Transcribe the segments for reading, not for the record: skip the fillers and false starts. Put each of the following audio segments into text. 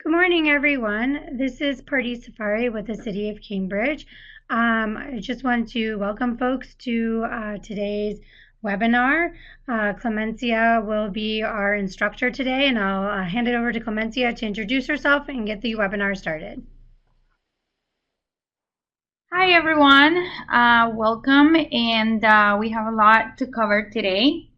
Good morning, everyone. This is Party Safari with the City of Cambridge. I just want to welcome folks to today's webinar. Clemencia will be our instructor today, and I'll hand it over to Clemencia to introduce herself and get the webinar started. Hi, everyone. Welcome, and we have a lot to cover today.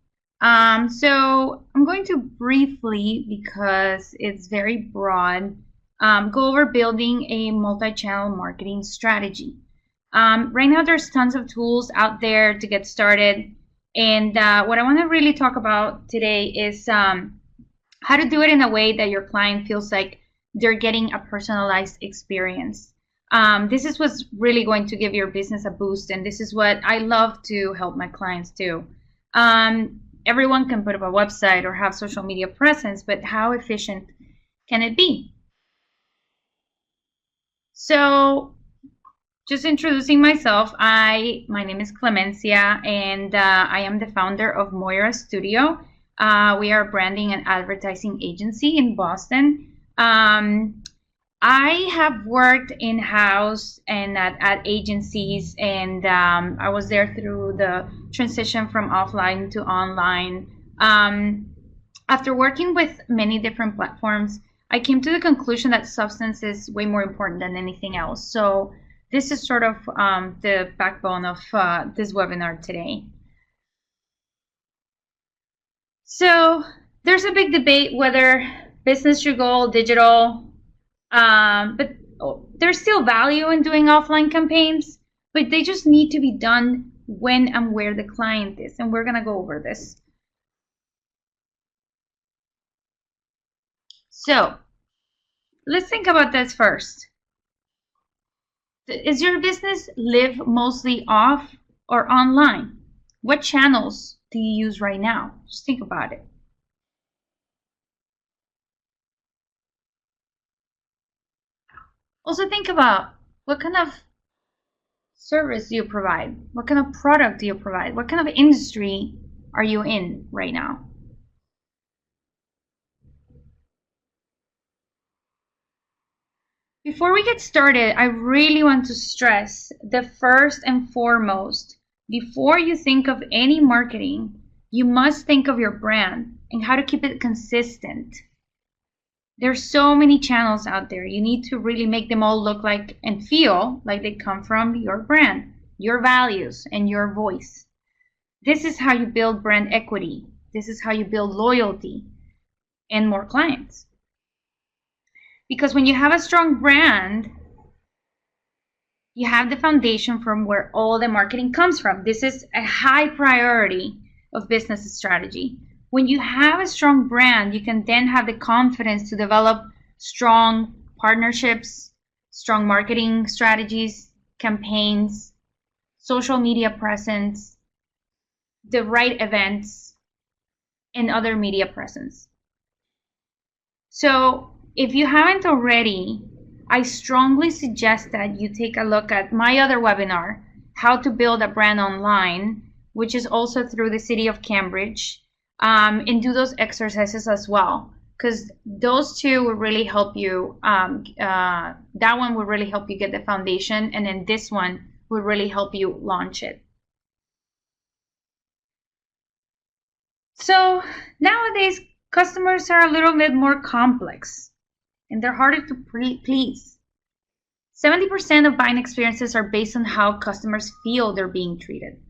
So I'm going to briefly, because it's very broad, go over building a multi-channel marketing strategy. Right now, there's tons of tools out there to get started, and what I want to really talk about today is how to do it in a way that your client feels like they're getting a personalized experience. This is what's really going to give your business a boost, and this is what I love to help my clients do. Everyone can put up a website or have social media presence, but how efficient can it be? So, just introducing myself, my name is Clemencia, and I am the founder of Moira Studio. We are a branding and advertising agency in Boston. I have worked in-house and at agencies, and I was there through the transition from offline to online. After working with many different platforms, I came to the conclusion that substance is way more important than anything else. So this is sort of the backbone of this webinar today. So there's a big debate whether business should go all digital. But there's still value in doing offline campaigns, but they just need to be done when and where the client is, and we're going to go over this. So let's think about this first. Is your business live mostly off or online? What channels do you use right now? Just think about it. Also think about what kind of service do you provide? What kind of product do you provide? What kind of industry are you in right now? Before we get started, I really want to stress that first and foremost, before you think of any marketing, you must think of your brand and how to keep it consistent. There's so many channels out there. You need to really make them all look like and feel like they come from your brand, your values, and your voice. This is how you build brand equity. This is how you build loyalty and more clients. Because when you have a strong brand, you have the foundation from where all the marketing comes from. This is a high priority of business strategy. When you have a strong brand, you can then have the confidence to develop strong partnerships, strong marketing strategies, campaigns, social media presence, the right events, and other media presence. So if you haven't already, I strongly suggest that you take a look at my other webinar, How to Build a Brand Online, which is also through the City of Cambridge. And do those exercises as well, because those two will really help you. That one will really help you get the foundation, and then this one will really help you launch it. So nowadays, customers are a little bit more complex, and they're harder to please. 70% of buying experiences are based on how customers feel they're being treated.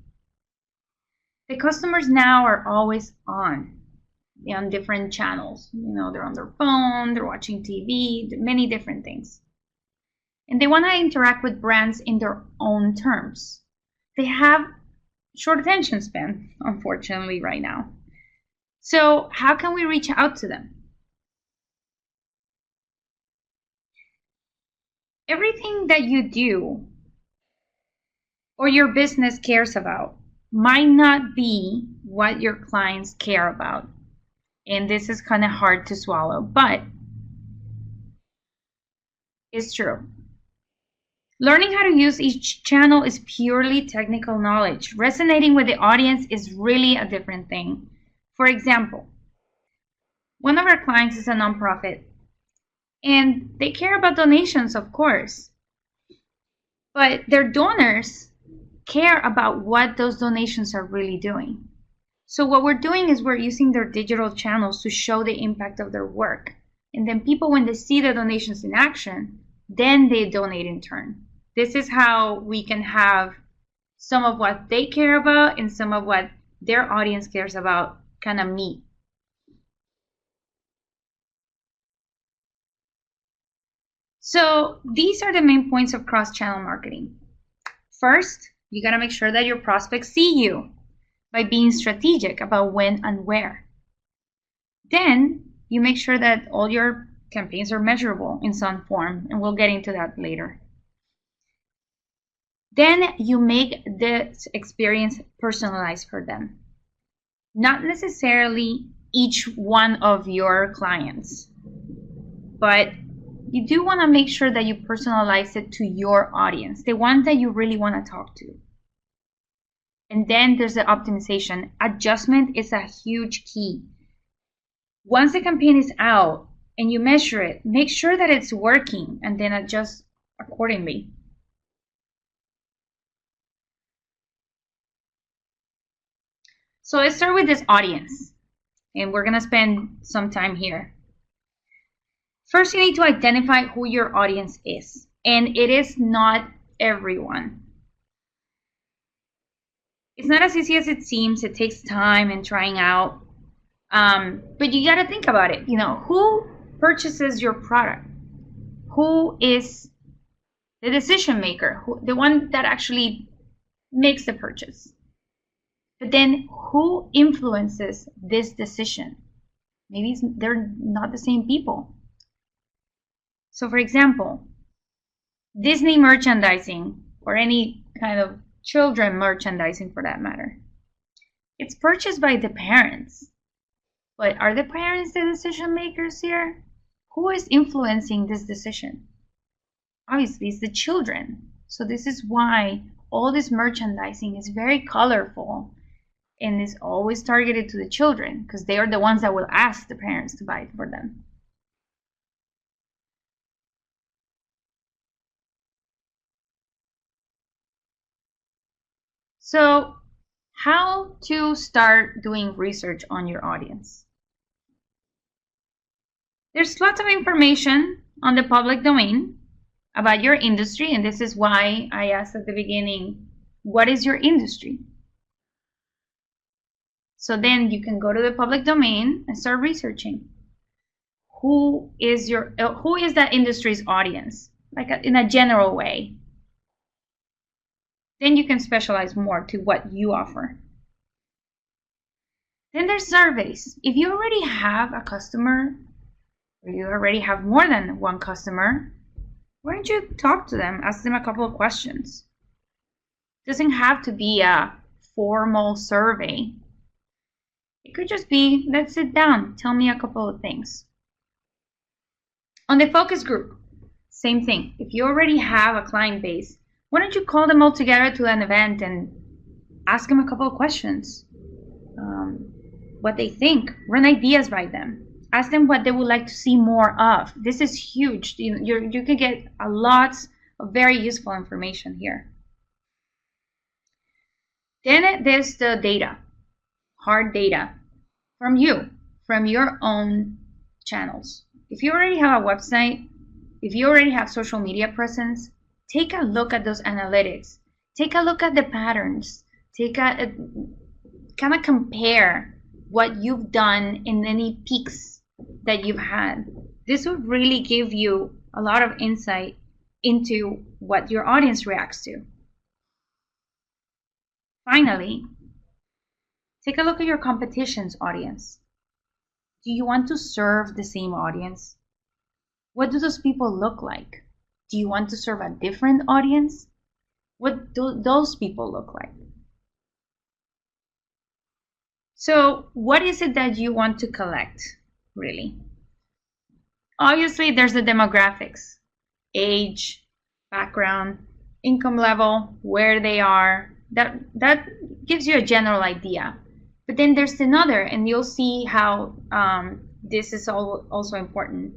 The customers now are always on different channels. They're on their phone, they're watching TV, many different things. And they want to interact with brands in their own terms. They have short attention span, unfortunately, right now. So how can we reach out to them? Everything that you do or your business cares about might not be what your clients care about. And this is kind of hard to swallow, but it's true. Learning how to use each channel is purely technical knowledge. Resonating with the audience is really a different thing. For example, one of our clients is a nonprofit, And they care about donations, of course. But their donors care about what those donations are really doing. So what we're doing is we're using their digital channels to show the impact of their work. And then people, when they see the donations in action, then they donate in turn. This is how we can have some of what they care about and some of what their audience cares about kind of meet. So these are the main points of cross-channel marketing. First, you got to make sure that your prospects see you by being strategic about when and where. Then you make sure that all your campaigns are measurable in some form, and we'll get into that later. Then you make this experience personalized for them. Not necessarily each one of your clients, but you do want to make sure that you personalize it to your audience, the one that you really want to talk to. And then there's the optimization. Adjustment is a huge key. Once the campaign is out and you measure it, make sure that it's working and then adjust accordingly. So let's start with this audience, and we're going to spend some time here. First, you need to identify who your audience is, and it is not everyone. It's not as easy as it seems. It takes time and trying out, but you got to think about it. Who purchases your product? Who is the decision maker? The one that actually makes the purchase? But then who influences this decision? Maybe they're not the same people. So for example, Disney merchandising, or any kind of children merchandising for that matter, it's purchased by the parents. But are the parents the decision makers here? Who is influencing this decision? Obviously, it's the children. So this is why all this merchandising is very colorful and is always targeted to the children, because they are the ones that will ask the parents to buy it for them. So how to start doing research on your audience? There's lots of information on the public domain about your industry, and this is why I asked at the beginning, what is your industry? So then you can go to the public domain and start researching. Who is that industry's audience? Like in a general way. Then you can specialize more to what you offer. Then there's surveys. If you already have a customer, or you already have more than one customer, why don't you talk to them, ask them a couple of questions? It doesn't have to be a formal survey. It could just be, let's sit down, tell me a couple of things. On the focus group, same thing. If you already have a client base, why don't you call them all together to an event and ask them a couple of questions? What they think, run ideas by them. Ask them what they would like to see more of. This is huge. You could get a lot of very useful information here. Then there's the data, hard data from your own channels. If you already have a website, if you already have social media presence, take a look at those analytics. Take a look at the patterns. Kind of compare what you've done in any peaks that you've had. This would really give you a lot of insight into what your audience reacts to. Finally, take a look at your competition's audience. Do you want to serve the same audience? What do those people look like? Do you want to serve a different audience? What do those people look like? So what is it that you want to collect, really? Obviously, there's the demographics, age, background, income level, where they are. That gives you a general idea. But then there's another, and you'll see how this is also important.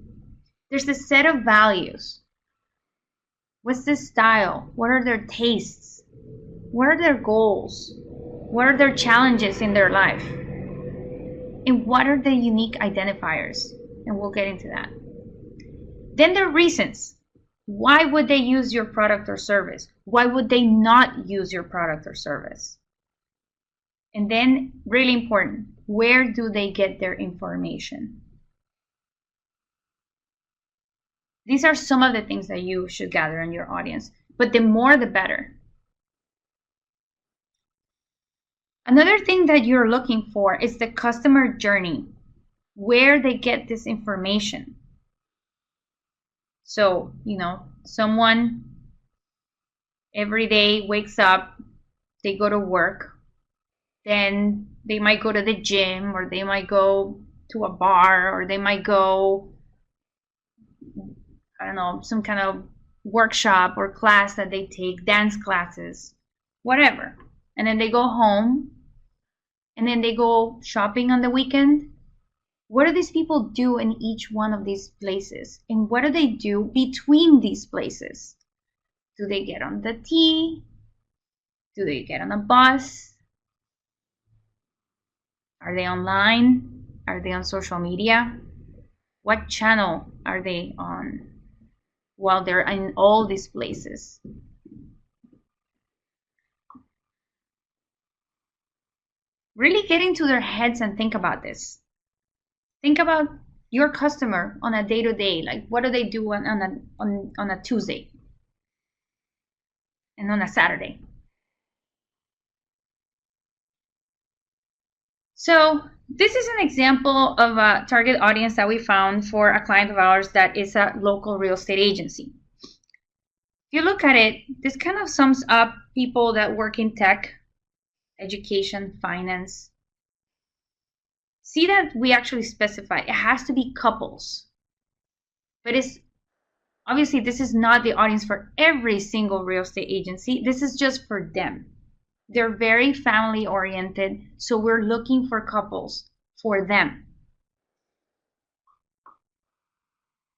There's a set of values. What's the style? What are their tastes? What are their goals? What are their challenges in their life? And what are the unique identifiers? And we'll get into that. Then there are reasons. Why would they use your product or service? Why would they not use your product or service? And then, really important, where do they get their information? These are some of the things that you should gather in your audience, but the more the better. Another thing that you're looking for is the customer journey, where they get this information. So, someone every day wakes up, they go to work, then they might go to the gym, or they might go to a bar, or they might go, I don't know, some kind of workshop or class that they take, dance classes, whatever. And then they go home, and then they go shopping on the weekend. What do these people do in each one of these places? And what do they do between these places? Do they get on the T? Do they get on a bus? Are they online? Are they on social media? What channel are they on while they're in all these places? Really get into their heads and think about this. Think about your customer on a day-to-day. Like, what do they do on a Tuesday and on a Saturday? So this is an example of a target audience that we found for a client of ours that is a local real estate agency. If you look at it, this kind of sums up people that work in tech, education, finance. See that we actually specify it has to be couples. But it's obviously this is not the audience for every single real estate agency. This is just for them. They're very family oriented, so we're looking for couples for them.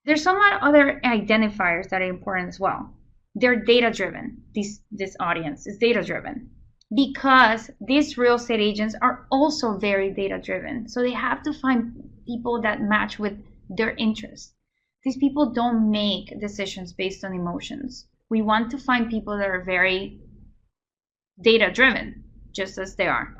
There's some other identifiers that are important as well. They're data driven. This audience is data driven because these real estate agents are also very data driven. So they have to find people that match with their interests. These people don't make decisions based on emotions. We want to find people that are very data driven, just as they are.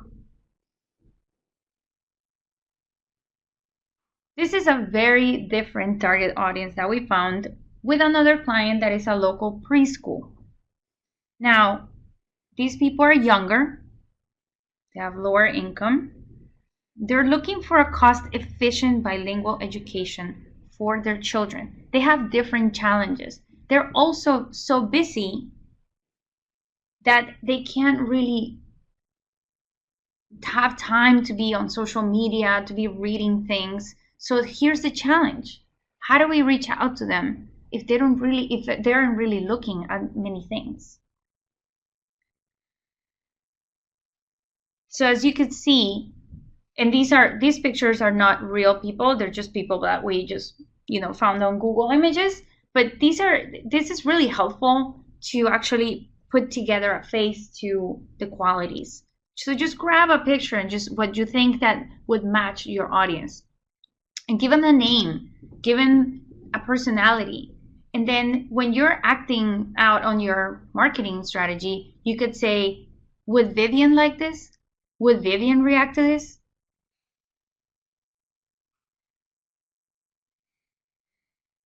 This is a very different target audience that we found with another client that is a local preschool. Now, these people are younger, they have lower income, they're looking for a cost-efficient bilingual education for their children. They have different challenges. They're also so busy that they can't really have time to be on social media, to be reading things. So here's the challenge. How do we reach out to them if they aren't really looking at many things? So as you can see, and these pictures are not real people, they're just people that we just found on Google Images, but this is really helpful to actually put together a face to the qualities. So just grab a picture and just what you think that would match your audience, and give them a name, give them a personality. And then when you're acting out on your marketing strategy, you could say, would Vivian like this? Would Vivian react to this?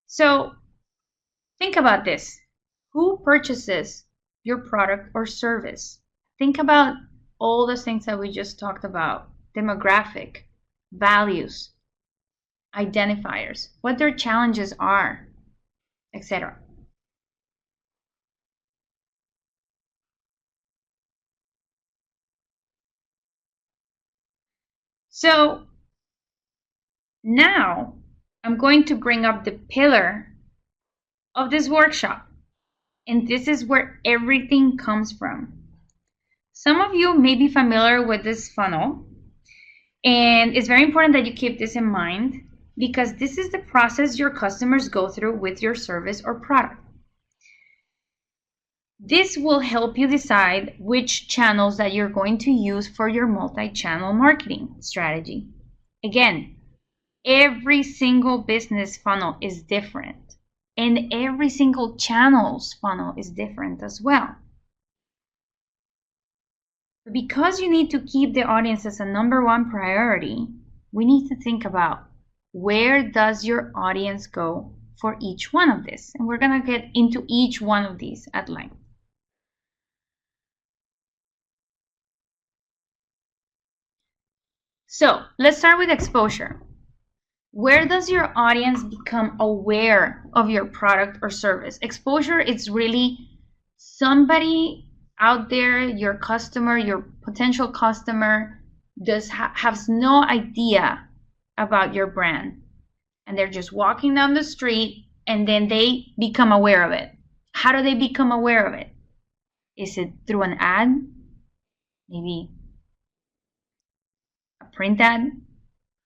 So think about this. Who purchases your product or service? Think about all the things that we just talked about: demographic, values, identifiers, what their challenges are, etc. So now I'm going to bring up the pillar of this workshop, and this is where everything comes from. Some of you may be familiar with this funnel, and it's very important that you keep this in mind. because this is the process your customers go through with your service or product. This will help you decide which channels that you're going to use for your multi-channel marketing strategy. Again, every single business funnel is different, and every single channel's funnel is different as well. Because you need to keep the audience as a number one priority, we need to think about where does your audience go for each one of this? And we're going to get into each one of these at length. So let's start with exposure. Where does your audience become aware of your product or service? Exposure is really somebody out there, your customer, your potential customer, has no idea about your brand. And they're just walking down the street and then they become aware of it. How do they become aware of it? Is it through an ad? Maybe a print ad?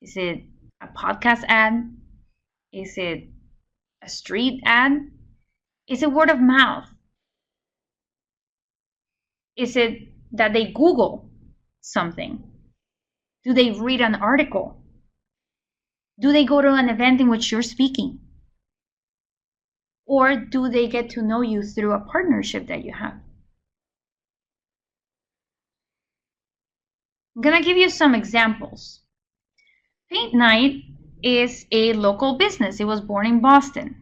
Is it a podcast ad? Is it a street ad? Is it word of mouth? Is it that they Google something? Do they read an article? Do they go to an event in which you're speaking? Or do they get to know you through a partnership that you have? I'm going to give you some examples. Paint Night is a local business. It was born in Boston.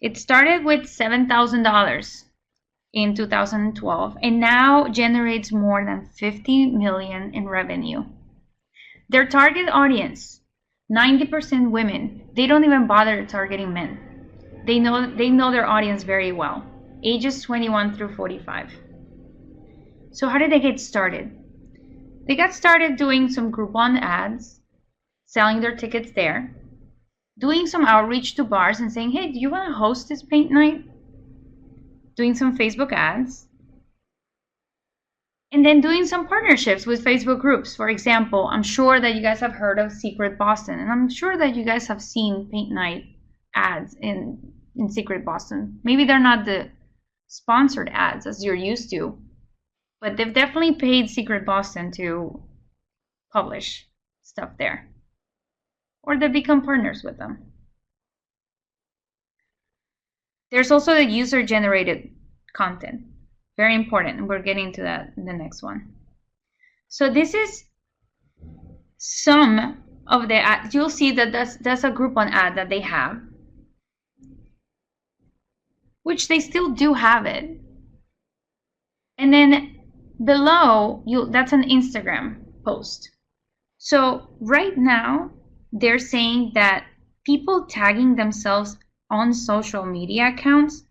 It started with $7,000 in 2012 and now generates more than $50 million in revenue. Their target audience, 90% women. They don't even bother targeting men. They know their audience very well. Ages 21 through 45. So how did they get started? They got started doing some Groupon ads, selling their tickets there, doing some outreach to bars and saying, hey, do you want to host this paint night? Doing some Facebook ads, and then doing some partnerships with Facebook groups. For example, I'm sure that you guys have heard of Secret Boston, and I'm sure that you guys have seen paint night ads in Secret Boston. Maybe they're not the sponsored ads as you're used to, but they've definitely paid Secret Boston to publish stuff there, or they become partners with them. There's also the user-generated content. Very important, and we're getting to that in the next one. So this is some of the ads. You'll see that that's a Groupon ad that they have, which they still do have it. And then below, that's an Instagram post. So right now, they're saying that people tagging themselves on social media accounts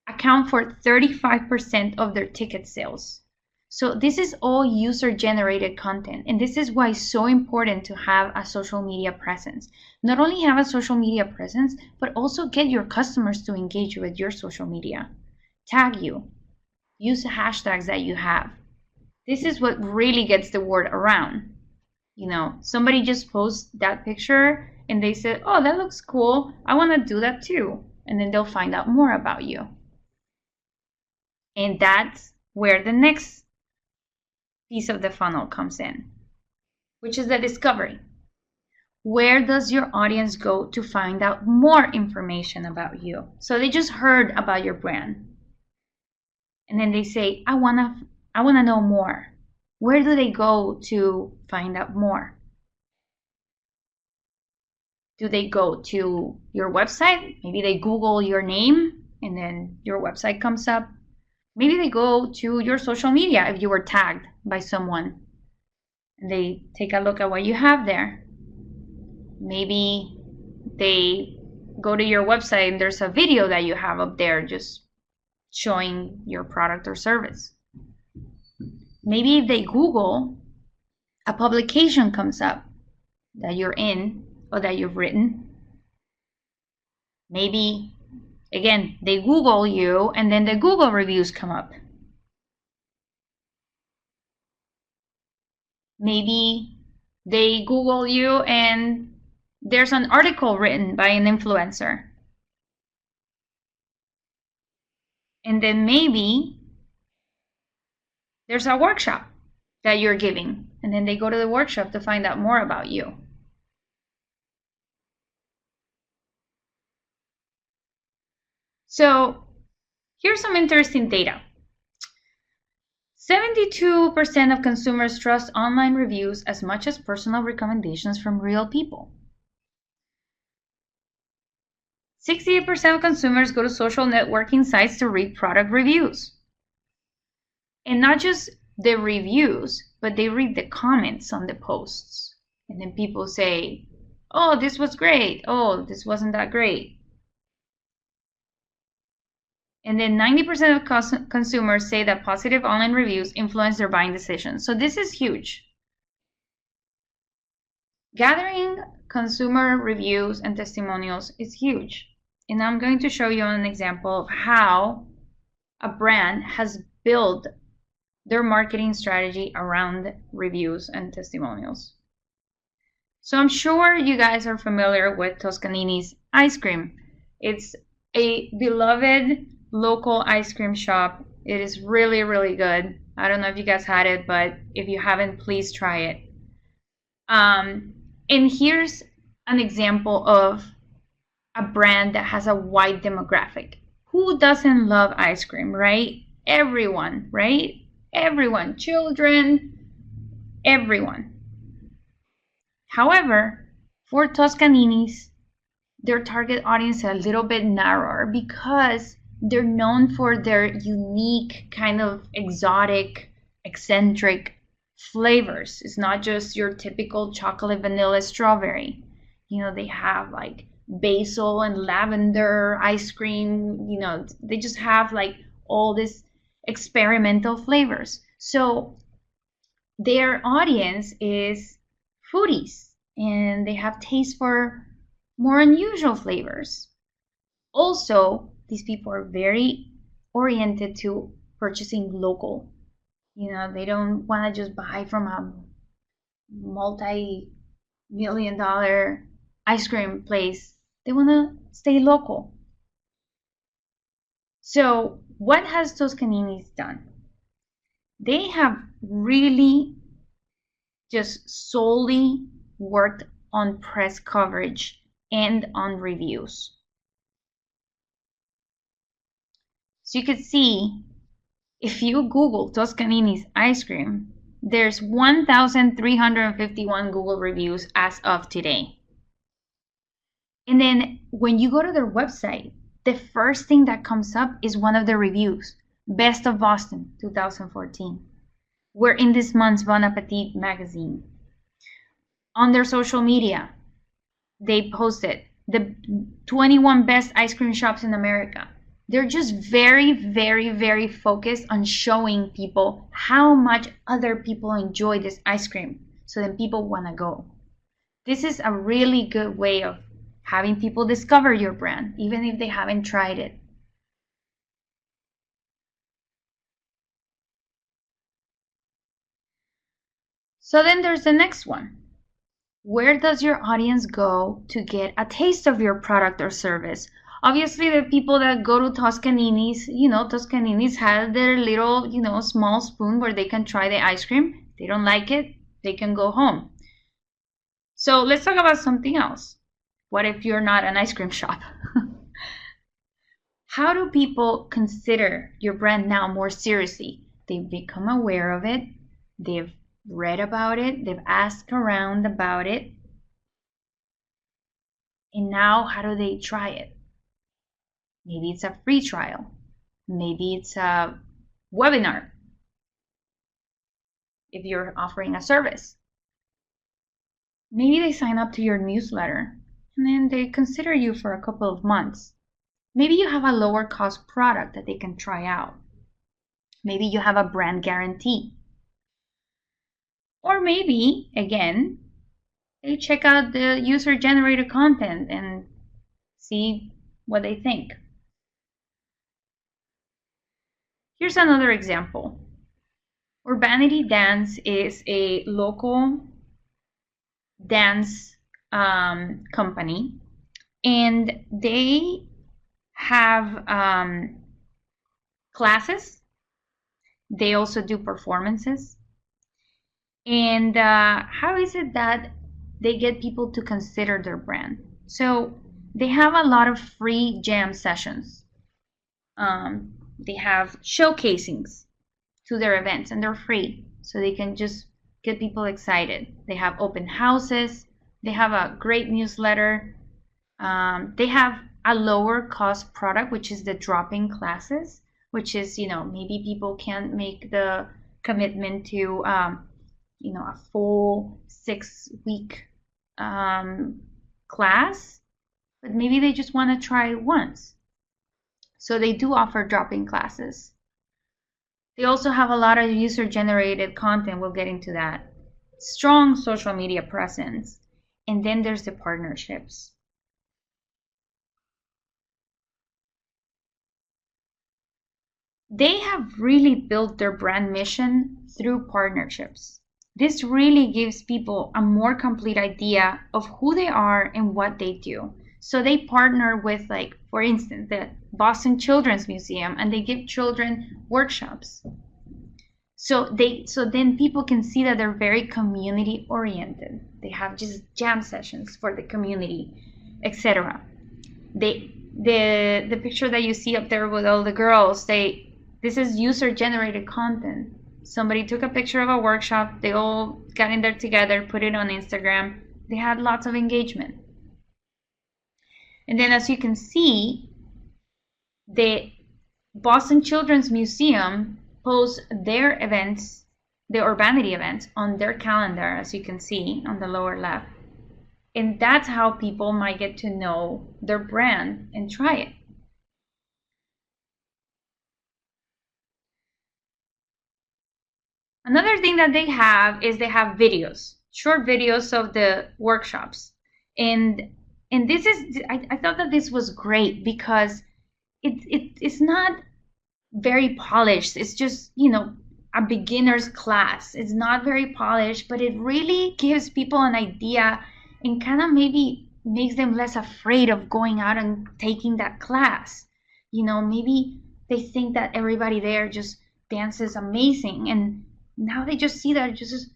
account for 35% of their ticket sales. So this is all user-generated content, and this is why it's so important to have a social media presence. Not only have a social media presence, but also get your customers to engage with your social media. Tag you. Use the hashtags that you have. This is what really gets the word around. You know, somebody just posts that picture and they said, oh, that looks cool. I want to do that too. And then they'll find out more about you. And that's where the next piece of the funnel comes in, which is the discovery. Where does your audience go to find out more information about you? So they just heard about your brand. And then they say, I wanna know more. Where do they go to find out more? Do they go to your website? Maybe they Google your name and then your website comes up. Maybe they go to your social media if you were tagged by someone and they take a look at what you have there. Maybe they go to your website and there's a video that you have up there just showing your product or service. Maybe if they Google, a publication comes up that you're in or that you've written. Maybe, again, they Google you and then the Google reviews come up. Maybe they Google you and There's an article written by an influencer. And then maybe there's a workshop that you're giving. And then they go to the workshop to find out more about you. So here's some interesting data. 72% of consumers trust online reviews as much as personal recommendations from real people. 68% of consumers go to social networking sites to read product reviews. And not just the reviews, but they read the comments on the posts. And then people say, oh, this was great. Oh, this wasn't that great. And then 90% of consumers say that positive online reviews influence their buying decisions. So this is huge. Gathering consumer reviews and testimonials is huge. And I'm going to show you an example of how a brand has built their marketing strategy around reviews and testimonials. So I'm sure you guys are familiar with Toscanini's ice cream. It's a beloved local ice cream shop. It is really, really good. I don't know if you guys had it, but if you haven't, please try it. And here's an example of a brand that has a wide demographic. Who doesn't love ice cream, right? Everyone, right? Everyone, children, everyone. However, for Toscanini's, their target audience is a little bit narrower because they're known for their unique, kind of exotic, eccentric flavors. It's not just your typical chocolate, vanilla, strawberry. You know, they have like basil and lavender ice cream. You know, they just have like all this experimental flavors. So their audience is foodies and they have taste for more unusual flavors. Also, these people are very oriented to purchasing local. You know, they don't want to just buy from a multi-million-dollar ice cream place. They want to stay local. So what has Toscanini's done? They have really just solely worked on press coverage and on reviews. So you could see, if you Google Toscanini's ice cream, there's 1,351 Google reviews as of today. And then when you go to their website, the first thing that comes up is one of the reviews. Best of Boston, 2014. We're in this month's Bon Appetit magazine. On their social media, they posted the 21 best ice cream shops in America. They're just very, very, very focused on showing people how much other people enjoy this ice cream. So then people want to go. This is a really good way of having people discover your brand, even if they haven't tried it. So then there's the next one. Where does your audience go to get a taste of your product or service? Obviously, the people that go to Toscanini's, Toscanini's have their little, small spoon where they can try the ice cream. If they don't like it, they can go home. So let's talk about something else. What if you're not an ice cream shop? How do people consider your brand now more seriously? They've become aware of it. They've read about it. They've asked around about it. And now, how do they try it? Maybe it's a free trial. Maybe it's a webinar if you're offering a service. Maybe they sign up to your newsletter and then they consider you for a couple of months. Maybe you have a lower cost product that they can try out. Maybe you have a brand guarantee. Or maybe, again, they check out the user-generated content and see what they think. Here's another example. Urbanity Dance is a local dance company, and they have classes. They also do performances. And how is it that they get people to consider their brand? So they have a lot of free jam sessions. They have showcasings to their events, and they're free, so they can just get people excited. They have open houses. They have a great newsletter. They have a lower cost product, which is the drop-in classes, which is, maybe people can't make the commitment to, a full 6-week class, but maybe they just want to try once. So they do offer drop-in classes. They also have a lot of user-generated content. We'll get into that. Strong social media presence. And then there's the partnerships. They have really built their brand mission through partnerships. This really gives people a more complete idea of who they are and what they do. So they partner with, like, for instance, the Boston Children's Museum, and they give children workshops. So then people can see that they're very community oriented. They have just jam sessions for the community, etc. The picture that you see up there with all the girls, this is user generated content. Somebody took a picture of a workshop, they all got in there together, put it on Instagram. They had lots of engagement. And then, as you can see, the Boston Children's Museum posts their events, the Urbanity events, on their calendar, as you can see on the lower left. And that's how people might get to know their brand and try it. Another thing that they have is they have videos, short videos of the workshops. And this is, I thought that this was great because it's not very polished. It's just, a beginner's class. It's not very polished, but it really gives people an idea and kind of maybe makes them less afraid of going out and taking that class. Maybe they think that everybody there just dances amazing, and now they just see that just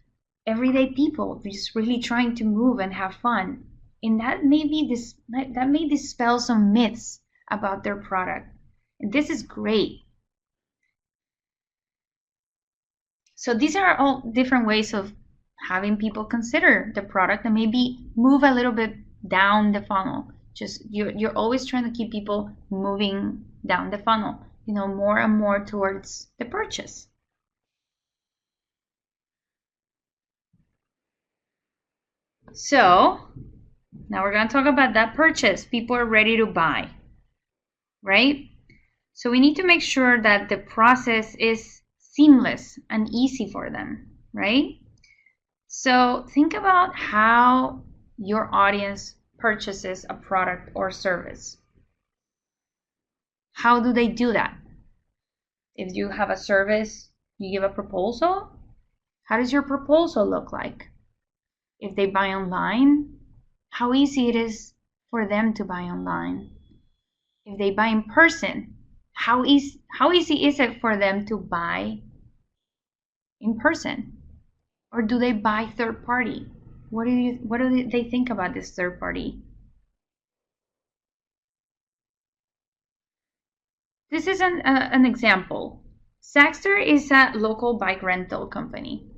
everyday people just really trying to move and have fun. And that may dispel some myths about their product. And this is great. So these are all different ways of having people consider the product and maybe move a little bit down the funnel. Just you're always trying to keep people moving down the funnel, more and more towards the purchase. So now we're going to talk about that purchase. People are ready to buy, right? So we need to make sure that the process is seamless and easy for them, right? So think about how your audience purchases a product or service. How do they do that? If you have a service, you give a proposal. How does your proposal look like? If they buy online, how easy it is for them to buy online. If they buy in person, how easy is it for them to buy in person? Or do they buy third party? What do they think about this third party? This is an example. Saxter is a local bike rental company.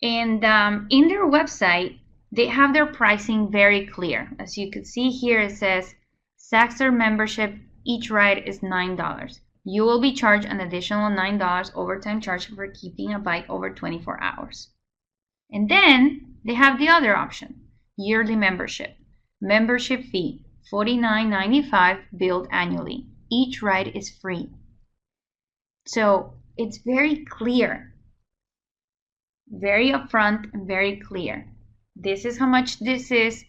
And in their website, they have their pricing very clear. As you can see here, it says Saxter membership, each ride is $9. You will be charged an additional $9 overtime charge for keeping a bike over 24 hours. And then they have the other option, yearly membership. Membership fee, $49.95 billed annually. Each ride is free. So it's very clear, very upfront and very clear. This is how much this is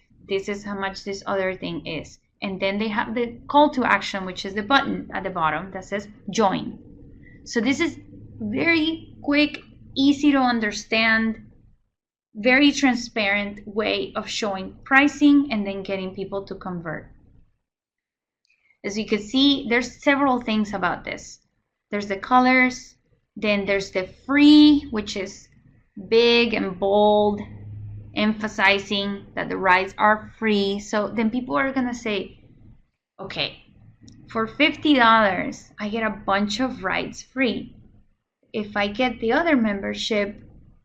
how much this other thing is. And then they have the call to action, which is the button at the bottom that says join. So this is very quick, easy to understand. very transparent way of showing pricing and then getting people to convert. As you can see, there's several things about this. There's the colors, then there's the free, which is big and bold, emphasizing that the rides are free. So then people are gonna say, okay, for $50, I get a bunch of rides free. If I get the other membership,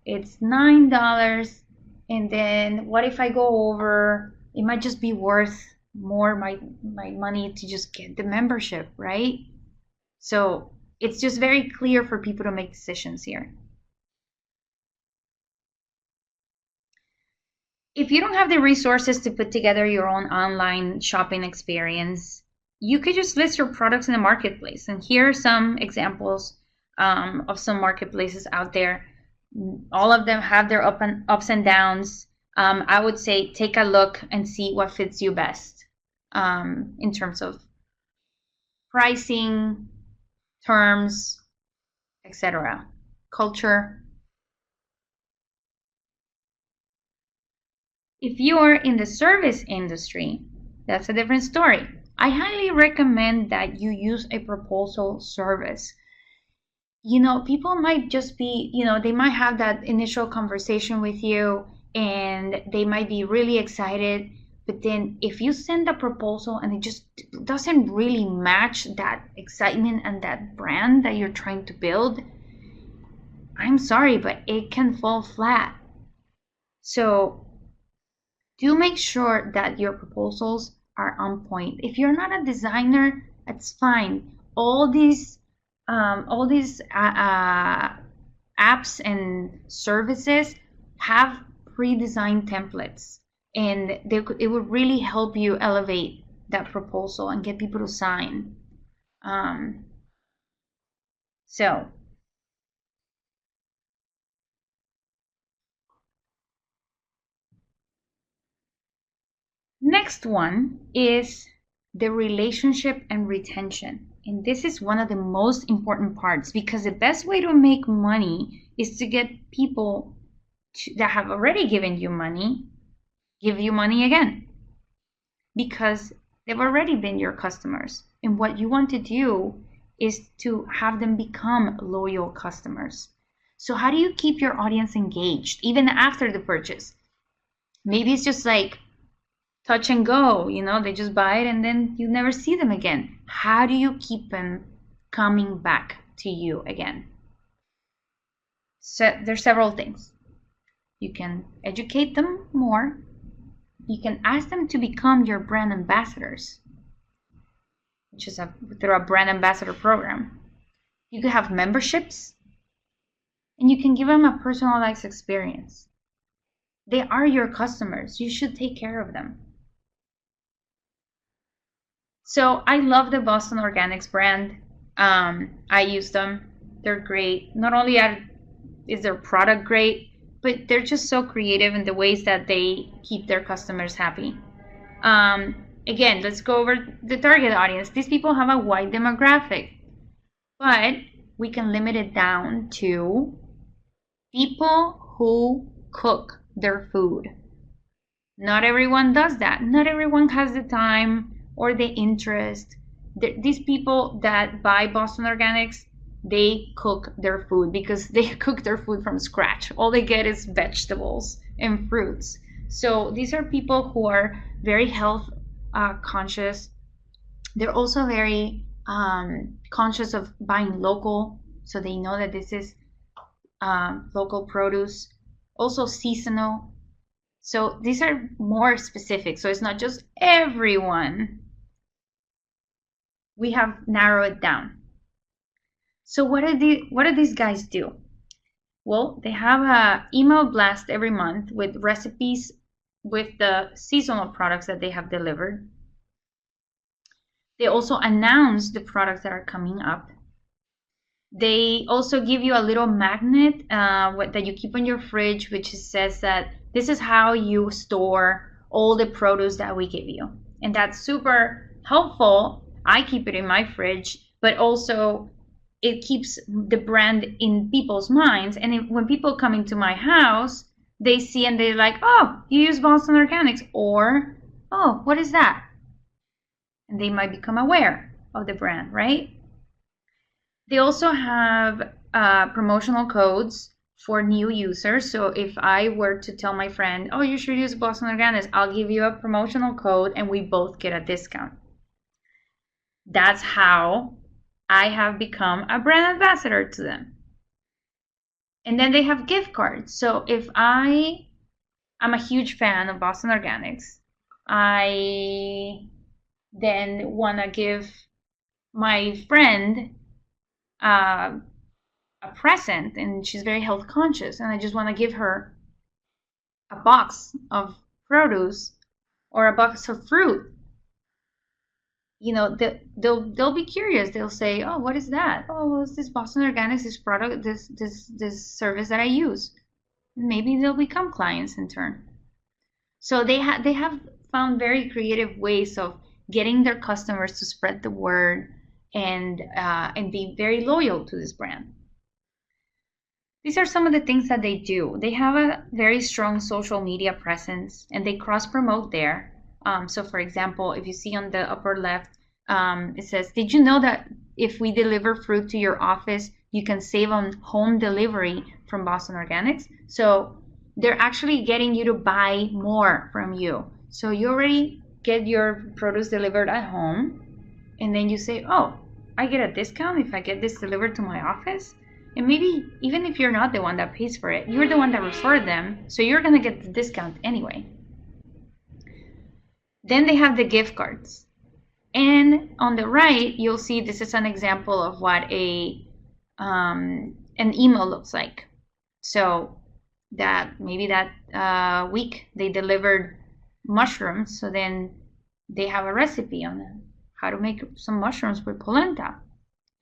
it's $9. And then what if I go over? It might just be worth more my money to just get the membership, right? So it's just very clear for people to make decisions here. If you don't have the resources to put together your own online shopping experience, you could just list your products in the marketplace. And here are some examples of some marketplaces out there. All of them have their ups and downs. I would say take a look and see what fits you best in terms of pricing, terms, etc. Culture. If you are in the service industry, that's a different story. I highly recommend that you use a proposal service. People might just be, they might have that initial conversation with you and they might be really excited. But then if you send a proposal and it just doesn't really match that excitement and that brand that you're trying to build, I'm sorry, but it can fall flat. So do make sure that your proposals are on point. If you're not a designer, that's fine. All these apps and services have pre-designed templates, and it would really help you elevate that proposal and get people to sign. So next one is the relationship and retention. And this is one of the most important parts, because the best way to make money is to get people that have already given you money give you money again, because they've already been your customers. And what you want to do is to have them become loyal customers. So how do you keep your audience engaged even after the purchase? Maybe it's just like touch and go, they just buy it and then you never see them again. How do you keep them coming back to you again? So there's several things. You can educate them more. You can ask them to become your brand ambassadors, which is through a brand ambassador program. You could have memberships, and you can give them a personalized experience. They are your customers. You should take care of them. So I love the Boston Organics brand. I use them. They're great. Not only is their product great, but they're just so creative in the ways that they keep their customers happy. Again, let's go over the target audience. These people have a wide demographic, but we can limit it down to people who cook their food. Not everyone does that. Not everyone has the time or the interest. These people that buy Boston Organics, they cook their food because they cook their food from scratch. All they get is vegetables and fruits. So these are people who are very health conscious. They're also very conscious of buying local, so they know that this is local produce. Also seasonal. So these are more specific. So it's not just everyone. We have narrowed it down. So what do these guys do? Well, they have an email blast every month with recipes with the seasonal products that they have delivered. They also announce the products that are coming up. They also give you a little magnet that you keep on your fridge, which says that this is how you store all the produce that we give you. And that's super helpful. I keep it in my fridge, but also it keeps the brand in people's minds. And when people come into my house, they see and they're like, oh, you use Boston Organics, or oh, what is that? And they might become aware of the brand, right? They also have promotional codes for new users. So if I were to tell my friend, oh, you should use Boston Organics, I'll give you a promotional code and we both get a discount. That's how I have become a brand ambassador to them. And then they have gift cards. So if I'm a huge fan of Boston Organics, I then want to give my friend a present, and she's very health conscious, and I just want to give her a box of produce or a box of fruit. You know, they'll be curious. They'll say, "Oh, what is that? Oh, what's this Boston Organics? This product, this service that I use." Maybe they'll become clients in turn. So they have found very creative ways of getting their customers to spread the word and be very loyal to this brand. These are some of the things that they do. They have a very strong social media presence and they cross promote there. So, for example, if you see on the upper left, it says, did you know that if we deliver fruit to your office, you can save on home delivery from Boston Organics? So they're actually getting you to buy more from you. So you already get your produce delivered at home, and then you say, oh, I get a discount if I get this delivered to my office. And maybe even if you're not the one that pays for it, you're the one that referred them, so you're going to get the discount anyway. Then they have the gift cards. And on the right, you'll see this is an example of what an email looks like. So that maybe that week they delivered mushrooms, so then they have a recipe on them, how to make some mushrooms with polenta.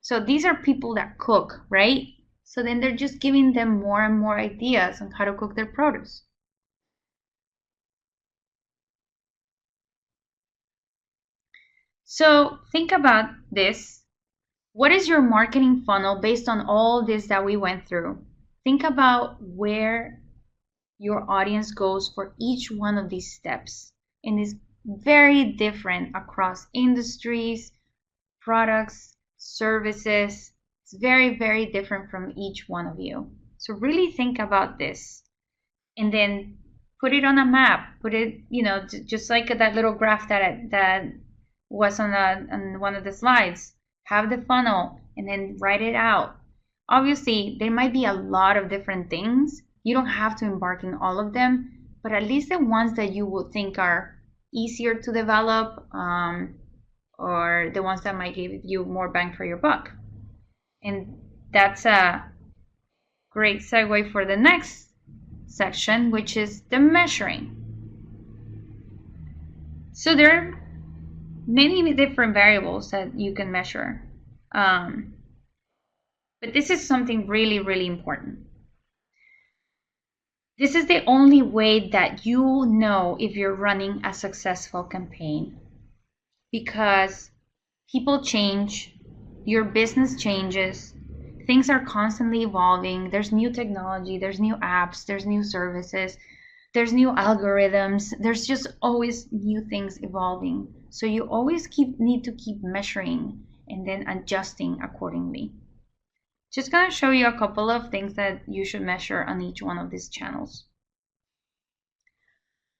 So these are people that cook, right? So then they're just giving them more and more ideas on how to cook their produce. So think about this. What is your marketing funnel based on all this that we went through? Think about where your audience goes for each one of these steps. And it's very different across industries, products, services. It's very, very different from each one of you. So really think about this and then put it on a map. Put it, just like that little graph that was on one of the slides. Have the funnel and then write it out. Obviously, there might be a lot of different things. You don't have to embark in all of them, but at least the ones that you would think are easier to develop, or the ones that might give you more bang for your buck. And that's a great segue for the next section, which is the measuring. So there are many different variables that you can measure. But this is something really, really important. This is the only way that you know if you're running a successful campaign, because people change, your business changes, things are constantly evolving. There's new technology, there's new apps, there's new services, there's new algorithms, there's just always new things evolving. So you always need to keep measuring and then adjusting accordingly. Just going to show you a couple of things that you should measure on each one of these channels.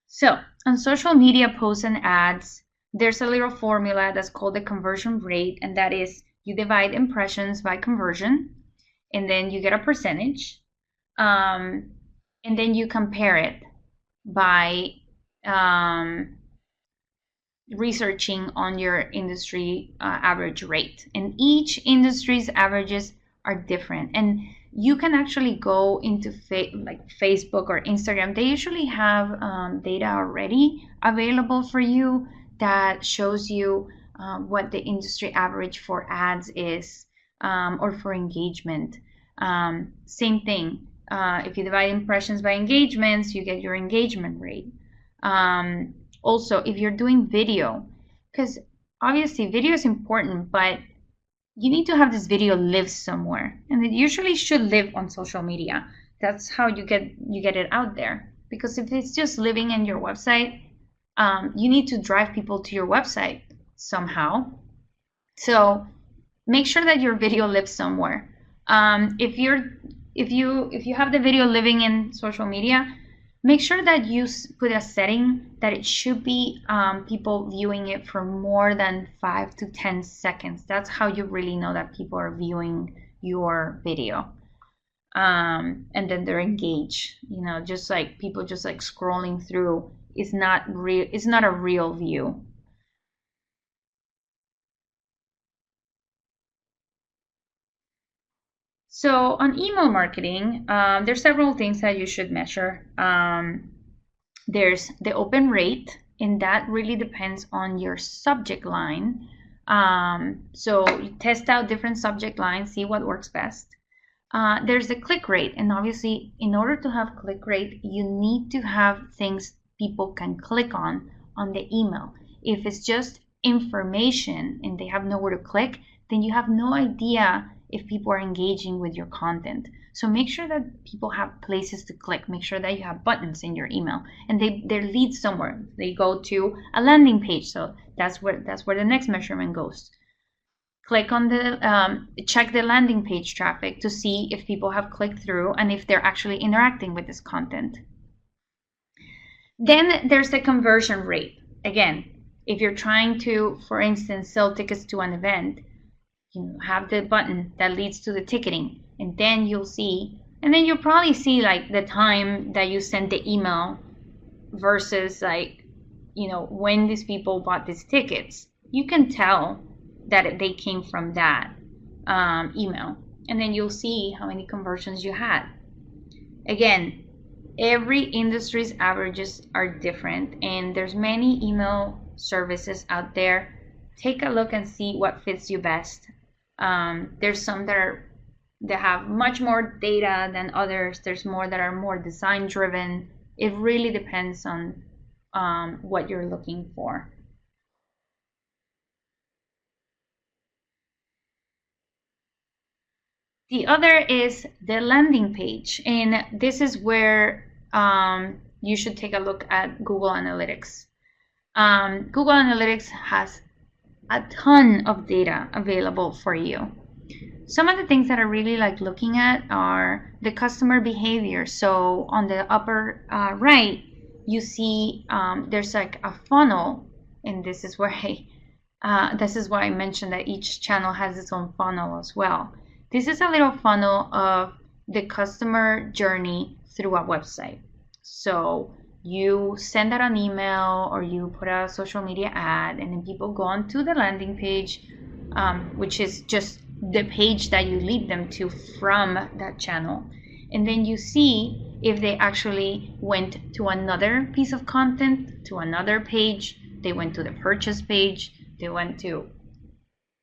So on social media posts and ads, there's a little formula that's called the conversion rate, and that is you divide impressions by conversion, and then you get a percentage, and then you compare it by researching on your industry average rate. And each industry's averages are different, and you can actually go into like Facebook or Instagram. They usually have data already available for you that shows you what the industry average for ads is, or for engagement. Same thing. If you divide impressions by engagements, you get your engagement rate. Also, if you're doing video, because obviously video is important, but you need to have this video live somewhere, and it usually should live on social media. That's how you get it out there. Because if it's just living in your website, you need to drive people to your website somehow. So make sure that your video lives somewhere. If you have the video living in social media, make sure that you put a setting that it should be people viewing it for more than 5 to 10 seconds. That's how you really know that people are viewing your video. And then they're engaged. Just like people just like scrolling through is not real. It's not a real view. So on email marketing, there's several things that you should measure. There's the open rate, and that really depends on your subject line. So you test out different subject lines, see what works best. There's the click rate, and obviously in order to have click rate, you need to have things people can click on the email. If it's just information and they have nowhere to click, then you have no idea if people are engaging with your content. So make sure that people have places to click. Make sure that you have buttons in your email and they lead somewhere. They go to a landing page. So that's where the next measurement goes. Click on check the landing page traffic to see if people have clicked through and if they're actually interacting with this content. Then there's the conversion rate. Again, if you're trying to, for instance, sell tickets to an event, have the button that leads to the ticketing, and then you'll probably see like the time that you sent the email versus like, when these people bought these tickets. You can tell that they came from that email, and then you'll see how many conversions you had. Again, every industry's averages are different, and there's many email services out there. Take a look and see what fits you best. There's some that have much more data than others. There's more that are more design driven. It really depends on what you're looking for. The other is the landing page, and this is where you should take a look at Google Analytics. Google Analytics has a ton of data available for you. Some of the things that I really like looking at are the customer behavior. So on the upper right, you see there's like a funnel, and this is why I mentioned that each channel has its own funnel as well. This is a little funnel of the customer journey through a website. So you send out an email or you put a social media ad, and then people go on to the landing page, which is just the page that you lead them to from that channel. And then you see if they actually went to another piece of content, to another page, they went to the purchase page, they went to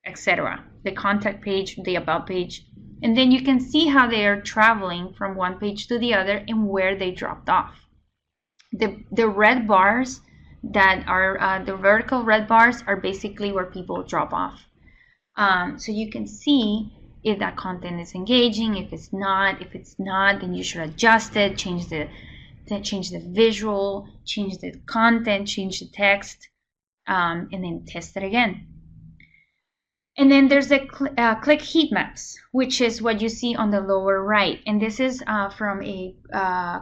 etc., the contact page, the about page. And then you can see how they are traveling from one page to the other and where they dropped off. The red bars that are the vertical red bars are basically where people drop off. So you can see if that content is engaging. If it's not, then you should adjust it, change the visual, change the content, change the text, and then test it again. And then there's the click heat maps, which is what you see on the lower right. And this is from a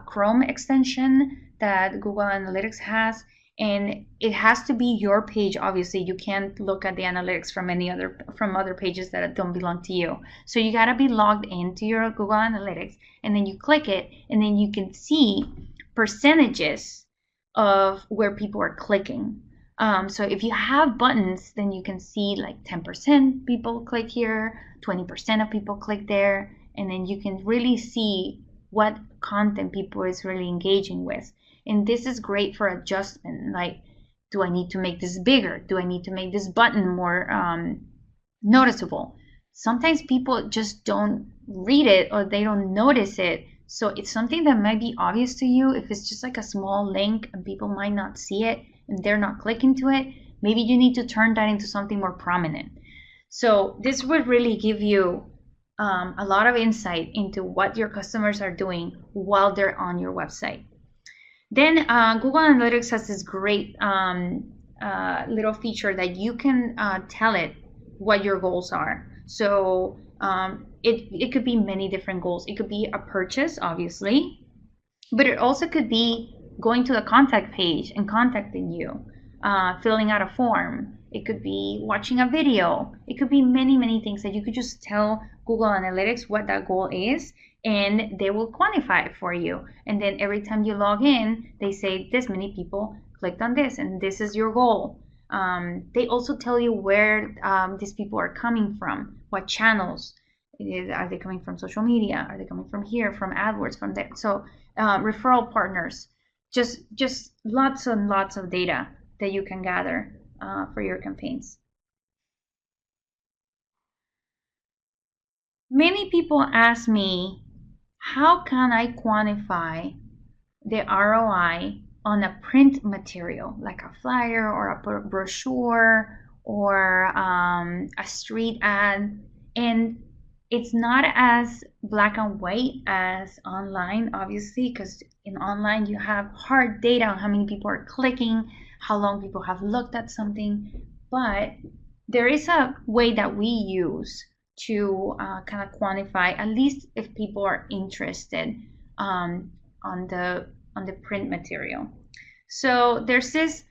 Chrome extension that Google Analytics has. And it has to be your page. Obviously, you can't look at the analytics from other pages that don't belong to you. So you gotta be logged into your Google Analytics, and then you click it, and then you can see percentages of where people are clicking. So if you have buttons, then you can see like 10% people click here, 20% of people click there, and then you can really see what content people is really engaging with. And this is great for adjustment. Like, do I need to make this bigger? Do I need to make this button more noticeable? Sometimes people just don't read it or they don't notice it. So it's something that might be obvious to you. If it's just like a small link and people might not see it and they're not clicking to it, maybe you need to turn that into something more prominent. So this would really give you a lot of insight into what your customers are doing while they're on your website. Then Google Analytics has this great little feature that you can tell it what your goals are. So it could be many different goals. It could be a purchase, obviously, but it also could be going to the contact page and contacting you, filling out a form. It could be watching a video. It could be many, many things that you could just tell Google Analytics what that goal is, and they will quantify it for you. And then every time you log in, they say this many people clicked on this, and this is your goal. They also tell you where these people are coming from, what channels. Are they coming from social media? Are they coming from here, from AdWords, from there? So referral partners, just lots and lots of data that you can gather for your campaigns. Many people ask me, how can I quantify the ROI on a print material, like a flyer or a brochure or a street ad? And it's not as black and white as online, obviously, because in online you have hard data on how many people are clicking, how long people have looked at something. But there is a way that we use to kind of quantify, at least if people are interested on the print material. So there's this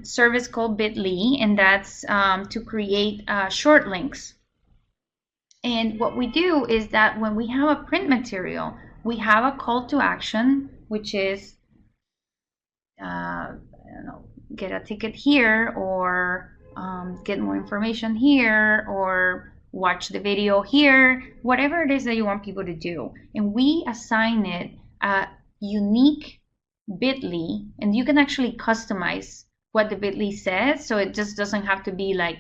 service called Bitly, and that's to create short links. And what we do is that when we have a print material, we have a call to action, which is, I don't know, get a ticket here, or get more information here, or watch the video here, whatever it is that you want people to do. And we assign it a unique bit.ly, and you can actually customize what the bit.ly says, so it just doesn't have to be like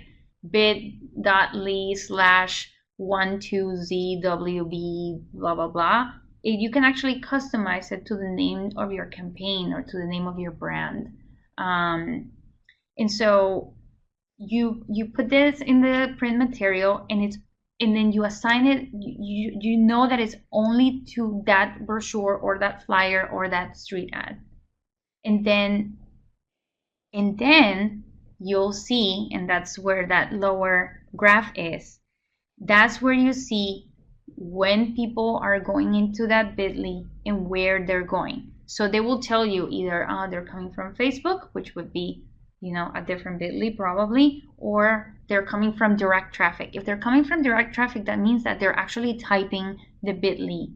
bit.ly slash 12zwb blah blah blah. You can actually customize it to the name of your campaign or to the name of your brand. And so you put this in the print material, and then you assign it. You know that it's only to that brochure or that flyer or that street ad, and then you'll see, and that's where that lower graph is. That's where you see when people are going into that bit.ly and where they're going. So they will tell you either they're coming from Facebook, which would be, a different bit.ly probably, or they're coming from direct traffic. If they're coming from direct traffic, that means that they're actually typing the bit.ly.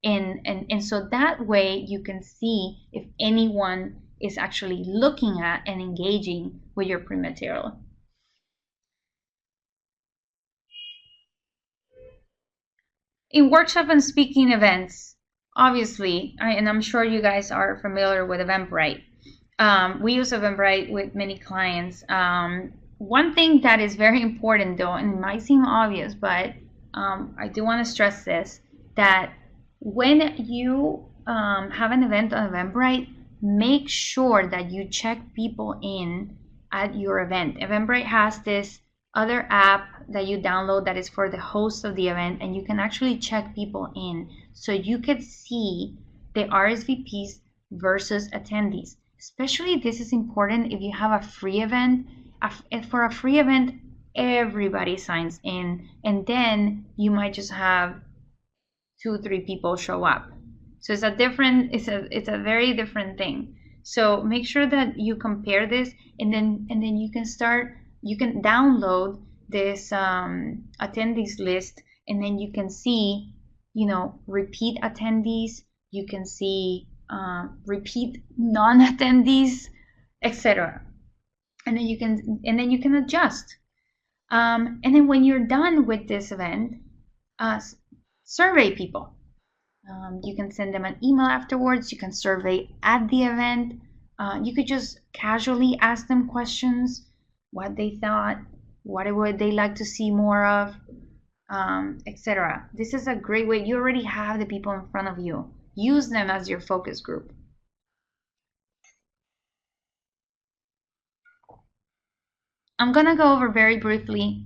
And so that way you can see if anyone is actually looking at and engaging with your print material. In workshop and speaking events, obviously, and I'm sure you guys are familiar with Eventbrite. We use Eventbrite with many clients. One thing that is very important, though, and it might seem obvious, but I do want to stress this, that when you have an event on Eventbrite, make sure that you check people in at your event. Eventbrite has this other app that you download that is for the host of the event, and you can actually check people in, so you can see the RSVPs versus attendees. Especially this is important if you have a free event. For a free event, everybody signs in, and then you might just have 2-3 people show up. So it's a very different thing. So make sure that you compare this, and then you can download this attendees list, and then you can see, repeat attendees. You can see repeat non-attendees, etc. And then you can adjust. And then when you're done with this event, survey people. You can send them an email afterwards. You can survey at the event. You could just casually ask them questions, what they thought, what would they like to see more of, etc. This is a great way. You already have the people in front of you. Use them as your focus group. I'm gonna go over very briefly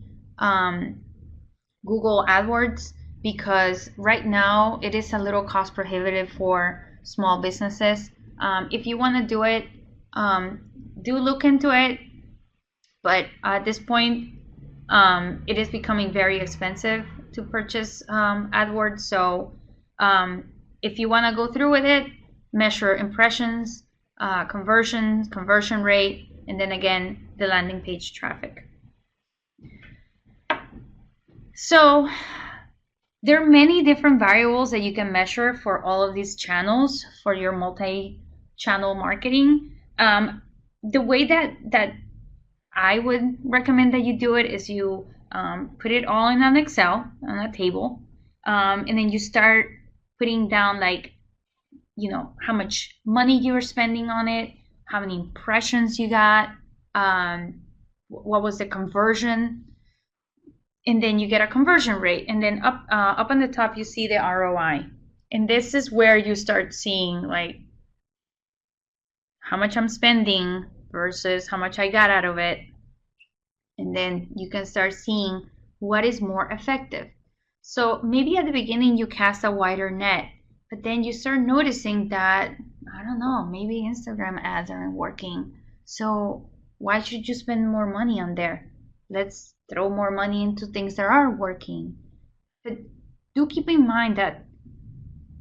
Google AdWords. because right now it is a little cost prohibitive for small businesses. If you want to do it, um, do look into it, but at this point, it is becoming very expensive to purchase AdWords. So if you want to go through with it, measure impressions, conversions, conversion rate, and then again, the landing page traffic. So there are many different variables that you can measure for all of these channels for your multi-channel marketing. The way that I would recommend that you do it is you put it all in an Excel on a table, and then you start putting down, like, how much money you're spending on it, how many impressions you got, what was the conversion, and then you get a conversion rate, and then up on the top you see the ROI, and this is where you start seeing, like, how much I'm spending versus how much I got out of it, and then you can start seeing what is more effective. So maybe at the beginning you cast a wider net, but then you start noticing that, I don't know, maybe Instagram ads aren't working. So why should you spend more money on there? Let's throw more money into things that are working. But do keep in mind that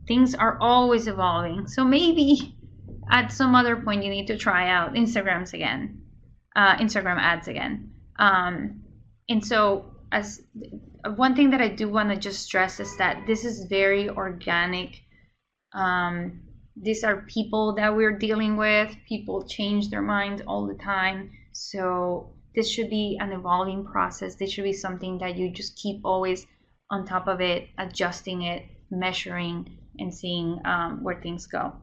things are always evolving. So maybe at some other point you need to try out Instagram ads again. And so, as one thing that I do want to just stress is that this is very organic. These are people that we're dealing with. People change their minds all the time. So this should be an evolving process. This should be something that you just keep always on top of it, adjusting it, measuring, and seeing where things go.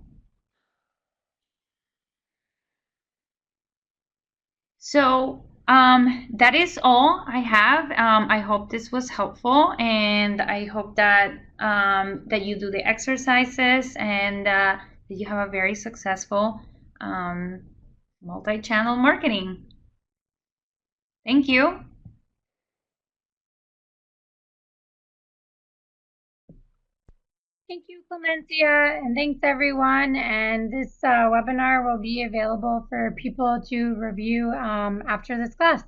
So that is all I have. I hope this was helpful, and I hope that that you do the exercises, and that you have a very successful multi-channel marketing. Thank you. Thank you, Clemencia, and thanks everyone. And this webinar will be available for people to review after this class.